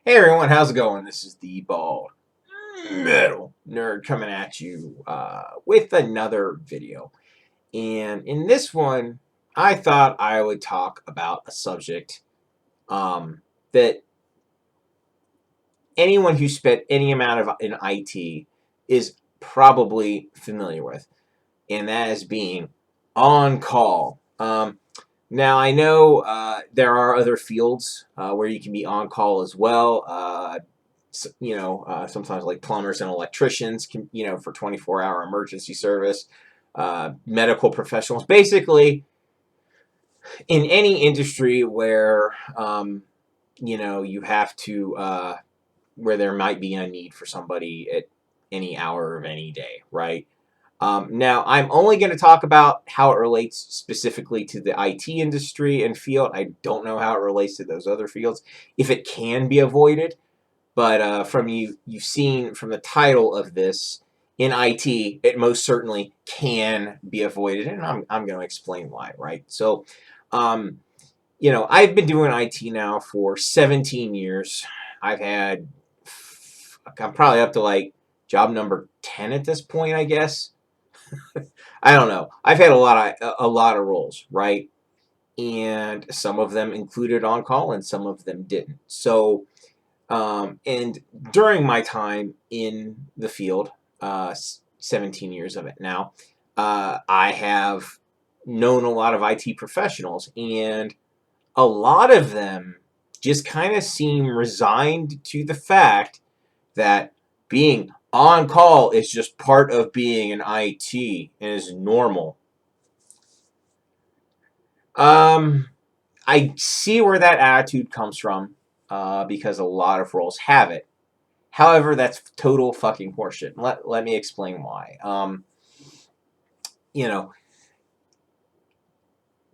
Hey everyone, how's it going? This is the Bald Metal Nerd coming at you with another video. And in this one, I thought I would talk about a subject that anyone who spent any amount of in IT is probably familiar with, and that is being on call. Now, I know there are other fields where you can be on call as well. Sometimes like plumbers and electricians can, for 24-hour emergency service, medical professionals, basically in any industry where, you have to, where there might be a need for somebody at any hour of any day, right? Now, I'm only going to talk about how it relates specifically to the IT industry and field. I don't know how it relates to those other fields, if it can be avoided. But you've seen from the title of this, in IT, it most certainly can be avoided, and I'm going to explain why, right? So, um, I've been doing IT now for 17 years. I'm probably up to like job number 10 at this point, I guess. I don't know. I've had a lot of roles, right? And some of them included on call, and some of them didn't. So, and during my time in the field, 17 years of it now, I have known a lot of IT professionals, and a lot of them just kind of seem resigned to the fact that being on call is just part of being an IT and is normal. Um, I see where that attitude comes from, because a lot of roles have it. However, that's total fucking horseshit. Let me explain why. You know,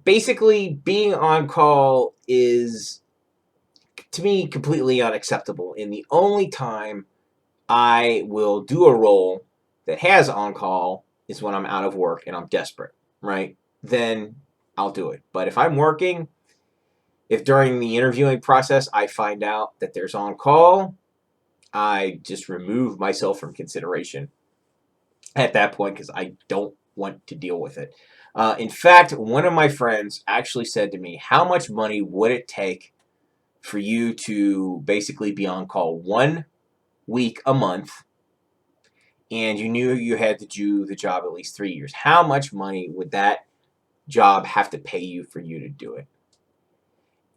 Basically, being on call is, to me, completely unacceptable. And the only time I will do a role that has on call is when I'm out of work and I'm desperate, right? Then I'll do it. But if I'm working, if during the interviewing process I find out that there's on call, I just remove myself from consideration at that point because I don't want to deal with it. In fact, one of my friends actually said to me, how much money would it take for you to basically be on call 1 week a month, and you knew you had to do the job at least 3 years? How much money would that job have to pay you for you to do it?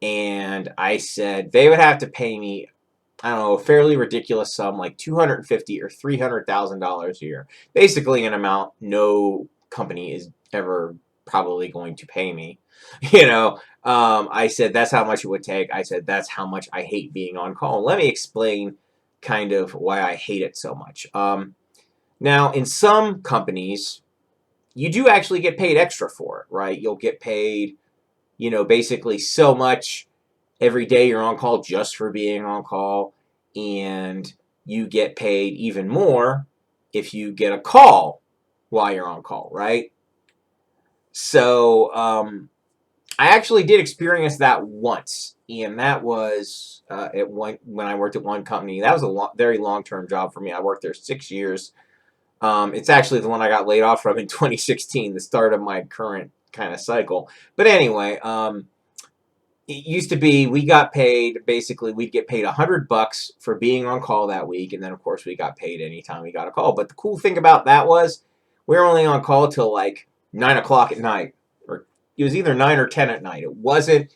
And I said they would have to pay me, I don't know, a fairly ridiculous sum, like $250,000 or $300,000 a year. Basically, an amount no company is ever probably going to pay me. I said that's how much it would take. I said that's how much I hate being on call. Let me explain kind of why I hate it so much. Now, in some companies, you do actually get paid extra for it, right? You'll get paid, basically so much every day you're on call just for being on call, and you get paid even more if you get a call while you're on call, right? So I actually did experience that once, and that was when I worked at one company. That was a very long-term job for me. I worked there 6 years. It's actually the one I got laid off from in 2016, the start of my current kind of cycle. But anyway, it used to be we'd get paid $100 for being on call that week, and then of course we got paid anytime we got a call. But the cool thing about that was we were only on call till like 9 o'clock at night, or it was either 9 or 10 at night. It wasn't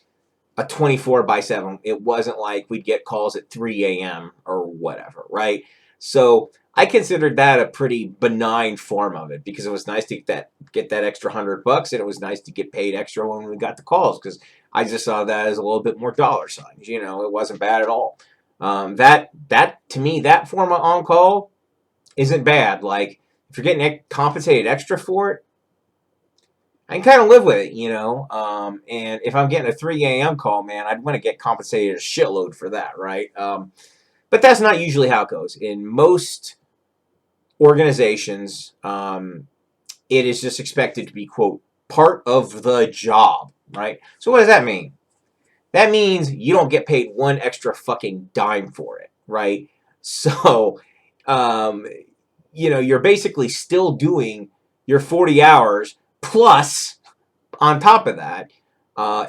a 24/7. It wasn't like we'd get calls at 3 a.m. or whatever, right? So I considered that a pretty benign form of it, because it was nice to get that extra $100, and it was nice to get paid extra when we got the calls, because I just saw that as a little bit more dollar signs. It wasn't bad at all. That to me, that form of on call isn't bad. Like, if you're getting compensated extra for it, I can kind of live with it. And if I'm getting a 3 a.m. call, man, I'd want to get compensated a shitload for that, right? But that's not usually how it goes. In most organizations, it is just expected to be, quote, part of the job, right? So what does that mean? that means you don't get paid one extra fucking dime for it, right? So, um, you're basically still doing your 40 hours plus on top of that.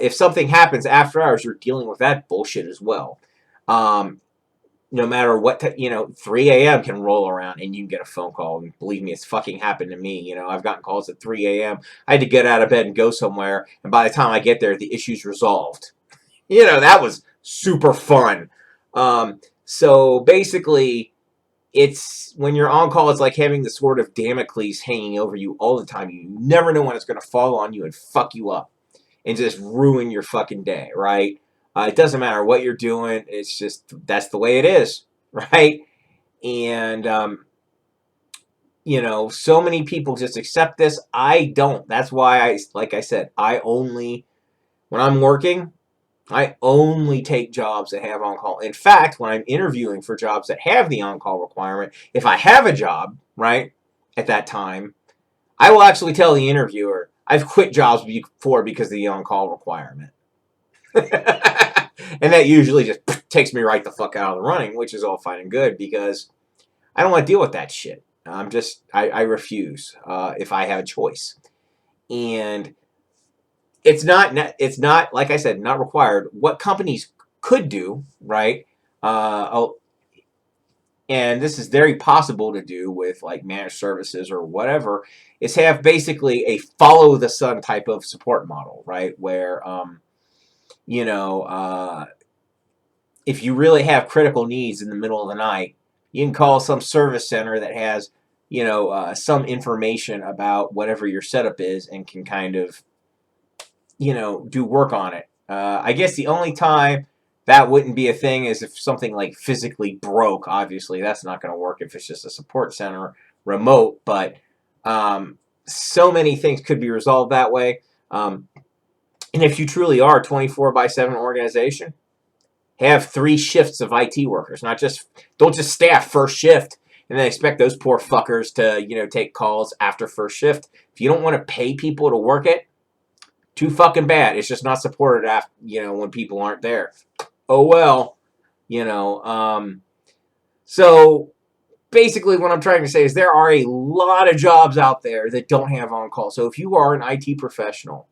If something happens after hours, you're dealing with that bullshit as well. Um, no matter what, 3 a.m. can roll around and you can get a phone call. And believe me, it's fucking happened to me. I've gotten calls at 3 a.m. I had to get out of bed and go somewhere. And by the time I get there, the issue's resolved. That was super fun. So basically, it's when you're on call, it's like having the sword of Damocles hanging over you all the time. You never know when it's going to fall on you and fuck you up and just ruin your fucking day, right? It doesn't matter what you're doing. It's just, that's the way it is, right? And, so many people just accept this. I don't. That's why like I said, when I'm working, I only take jobs that have on-call. In fact, when I'm interviewing for jobs that have the on-call requirement, if I have a job, right, at that time, I will actually tell the interviewer, I've quit jobs before because of the on-call requirement. And that usually just takes me right the fuck out of the running, which is all fine and good because I don't want to deal with that shit. I refuse if I have a choice. And it's not like I said, not required. What companies could do, right? And this is very possible to do with like managed services or whatever, is have basically a follow the sun type of support model, right? Where, if you really have critical needs in the middle of the night, you can call some service center that has, some information about whatever your setup is and can kind of, do work on it. I guess the only time that wouldn't be a thing is if something like physically broke. Obviously, that's not going to work if it's just a support center remote. But so many things could be resolved that way. And if you truly are a 24/7 organization, have 3 shifts of IT workers. Don't just staff first shift and then expect those poor fuckers to take calls after first shift. If you don't want to pay people to work it, too fucking bad. It's just not supported after when people aren't there. Oh well, So basically, what I'm trying to say is there are a lot of jobs out there that don't have on call. So if you are an IT professional,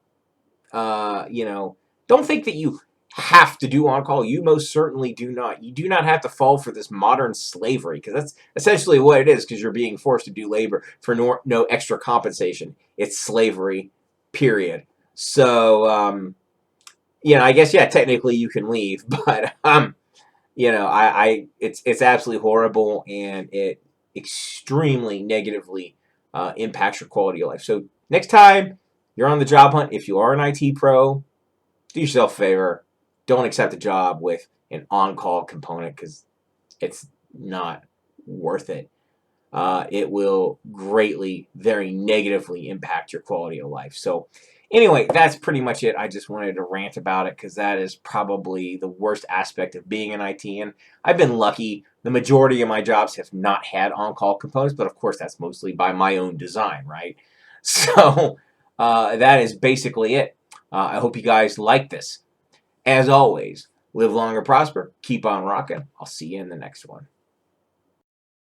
don't think that you have to do on call. You most certainly do not. You do not have to fall for this modern slavery because that's essentially what it is. Because you're being forced to do labor for no extra compensation. It's slavery, period. So, I guess, technically you can leave, but, it's absolutely horrible and it extremely negatively impacts your quality of life. So next time you're on the job hunt, if you are an IT pro, do yourself a favor. Don't accept a job with an on-call component because it's not worth it. It will greatly, very negatively impact your quality of life. So anyway, that's pretty much it. I just wanted to rant about it because that is probably the worst aspect of being an IT. And I've been lucky. The majority of my jobs have not had on-call components, but of course that's mostly by my own design, right? So that is basically it. I hope you guys like this. As always, live long and prosper. Keep on rocking. I'll see you in the next one.